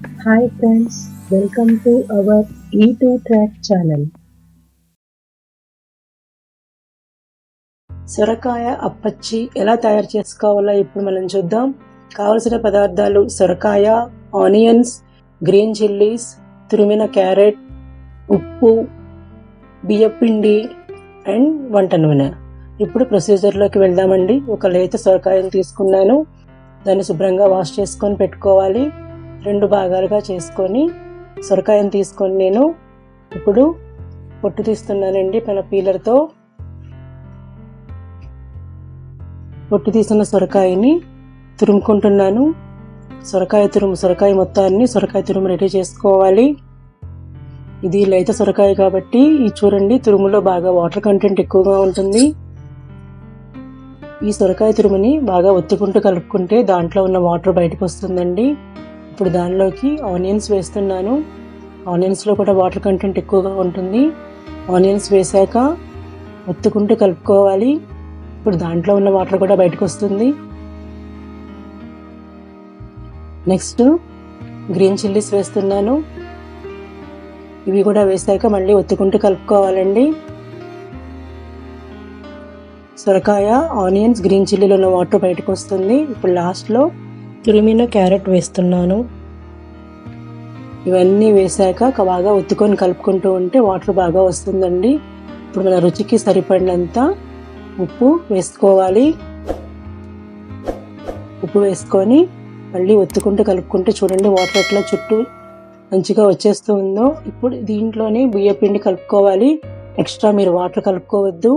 Hi friends, welcome to our E2 Track channel. సొరకాయ అప్పచ్చి ఎలా తయారు చేసుకోవాలో ఇప్పుడు మనం చూద్దాం. కావలసిన పదార్థాలు: సొరకాయ, ఆనియన్స్, గ్రీన్ చిల్లీస్, తురిమిన క్యారెట్, ఉప్పు, బియ్యపిండి అండ్ వంట నూనె. ఇప్పుడు ప్రొసీజర్లోకి వెళ్దామండి. ఒక లేత సొరకాయను తీసుకున్నాను. దాన్ని శుభ్రంగా వాష్ చేసుకొని పెట్టుకోవాలి. 2 భాగాలుగా చేసుకొని సొరకాయను తీసుకొని నేను ఇప్పుడు పొట్టు తీస్తున్నానండి మన పీలర్తో. పొట్టు తీసిన సొరకాయని తురుముకుంటున్నాను. సొరకాయ మొత్తాన్ని సొరకాయ తురుము రెడీ చేసుకోవాలి. ఇది లేత సొరకాయ కాబట్టి ఈ చూడండి, తురుములో బాగా వాటర్ కంటెంట్ ఎక్కువగా ఉంటుంది. ఈ సొరకాయ తురుముని బాగా ఒత్తుకుంటూ కలుపుకుంటే దాంట్లో ఉన్న వాటర్ బయటకు వస్తుందండి. ఇప్పుడు దానిలోకి ఆనియన్స్ వేస్తున్నాను. ఆనియన్స్లో కూడా వాటర్ కంటెంట్ ఎక్కువగా ఉంటుంది. ఆనియన్స్ వేసాక ఒత్తుకుంటూ కలుపుకోవాలి. ఇప్పుడు దాంట్లో ఉన్న వాటర్ కూడా బయటకు వస్తుంది. నెక్స్ట్ గ్రీన్ చిల్లీస్ వేస్తున్నాను. ఇవి కూడా వేసాక మళ్ళీ ఒత్తుకుంటూ కలుపుకోవాలండి. సొరకాయ, ఆనియన్స్, గ్రీన్ చిల్లీలో ఉన్న వాటర్ బయటకు వస్తుంది. ఇప్పుడు లాస్ట్లో తురిమిన క్యారెట్ వేస్తున్నాను. ఇవన్నీ వేసాక బాగా ఒత్తుకొని కలుపుకుంటూ ఉంటే వాటర్ బాగా వస్తుందండి. ఇప్పుడు మన రుచికి సరిపడినంత ఉప్పు వేసుకోవాలి. ఉప్పు వేసుకొని మళ్ళీ ఒత్తుకుంటూ కలుపుకుంటే చూడండి వాటర్ ఎట్లా చుట్టూ మంచిగా వచ్చేస్తూ ఉందో. ఇప్పుడు దీంట్లోనే బియ్యపిండి కలుపుకోవాలి. ఎక్స్ట్రా మీరు వాటర్ కలుపుకోవద్దు.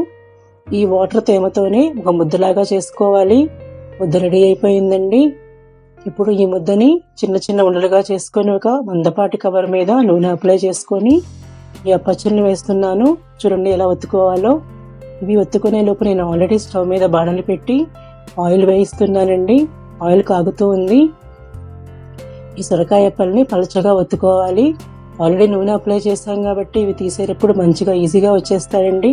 ఈ వాటర్ తేమతోనే ఒక ముద్దలాగా చేసుకోవాలి. ముద్ద రెడీ అయిపోయిందండి. ఇప్పుడు ఈ ముద్దని చిన్న చిన్న ఉండలుగా చేసుకొని ఒక మందపాటి కవర్ మీద నూనె అప్లై చేసుకొని ఈ అప్పచ్చుల్ని వేస్తున్నాను. చూడండి ఎలా ఒత్తుకోవాలో. ఇవి ఒత్తుకునే లోపు నేను ఆల్రెడీ స్టవ్ మీద బాణలు పెట్టి ఆయిల్ వేయిస్తున్నానండి. ఆయిల్ కాగుతూ ఉంది. ఈ సొరకాయ అప్పల్ని పలచగా ఒత్తుకోవాలి. ఆల్రెడీ నూనె అప్లై చేస్తాం కాబట్టి ఇవి తీసేటప్పుడు మంచిగా ఈజీగా వచ్చేస్తాయండి.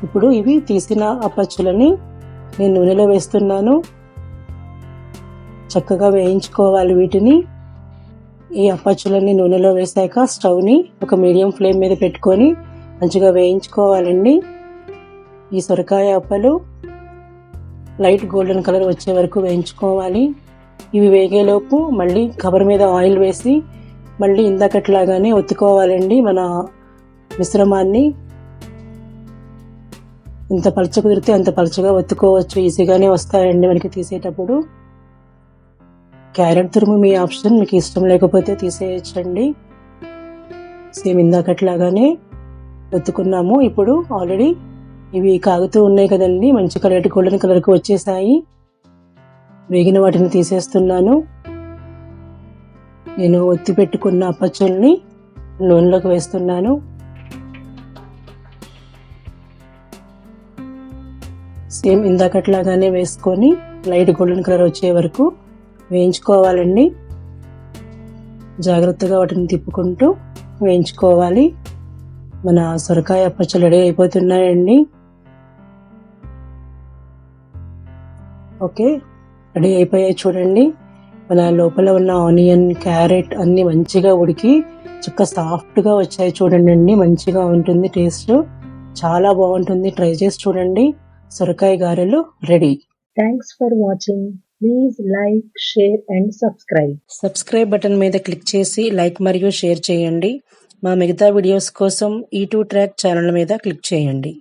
ఇప్పుడు ఇవి తీసిన అప్పచ్చులని నేను నూనెలో వేస్తున్నాను. చక్కగా వేయించుకోవాలి వీటిని. ఈ అప్పచ్చులన్నీ నూనెలో వేసాక స్టవ్ని ఒక మీడియం ఫ్లేమ్ మీద పెట్టుకొని మంచిగా వేయించుకోవాలండి. ఈ సొరకాయ అప్పలు లైట్ గోల్డెన్ కలర్ వచ్చే వరకు వేయించుకోవాలి. ఇవి వేగేలోపు మళ్ళీ కవర్ మీద ఆయిల్ వేసి మళ్ళీ ఇందాకట్లాగానే ఒత్తుకోవాలండి మన మిశ్రమాన్ని. ఎంత పలచ కుదిరితే అంత పలచగా ఒత్తుకోవచ్చు. ఈజీగానే వస్తాయండి మనకి తీసేటప్పుడు. క్యారెట్ తురుము మీ ఆప్షన్, మీకు ఇష్టం లేకపోతే తీసేయచ్చండి. సేమ్ ఇందాకట్లాగానే ఒత్తుకున్నాము. ఇప్పుడు ఆల్రెడీ ఇవి కాగుతూ ఉన్నాయి కదండి, మంచి కలర్ గోల్డెన్ కలర్కి వచ్చేసాయి. వేగిన వాటిని తీసేస్తున్నాను. నేను ఒత్తి పెట్టుకున్న అప్పచ్చుల్ని నూనెలోకి వేస్తున్నాను. సేమ్ ఇందాకట్లాగానే వేసుకొని లైట్ గోల్డెన్ కలర్ వచ్చే వరకు వేయించుకోవాలండి. జాగ్రత్తగా వాటిని తిప్పుకుంటూ వేయించుకోవాలి. మన సొరకాయ అప్పచ్చులు రెడీ అయిపోతున్నాయండి. ఓకే, రెడీ అయిపోయాయి చూడండి. మన లోపల ఉన్న ఆనియన్, క్యారెట్ అన్నీ మంచిగా ఉడికి చక్కగా సాఫ్ట్గా వచ్చాయి చూడండి. మంచిగా ఉంటుంది టేస్ట్, చాలా బాగుంటుంది. ట్రై చేసి చూడండి. సొరకాయ గారెలు ready. Thanks for watching. Please like, share and subscribe. Subscribe button మీద క్లిక్ చేసి లైక్ మరియు షేర్ చేయండి. మా మిగతా వీడియోస్ కోసం E2 ట్రాక్ ఛానల్ మీద క్లిక్ చేయండి.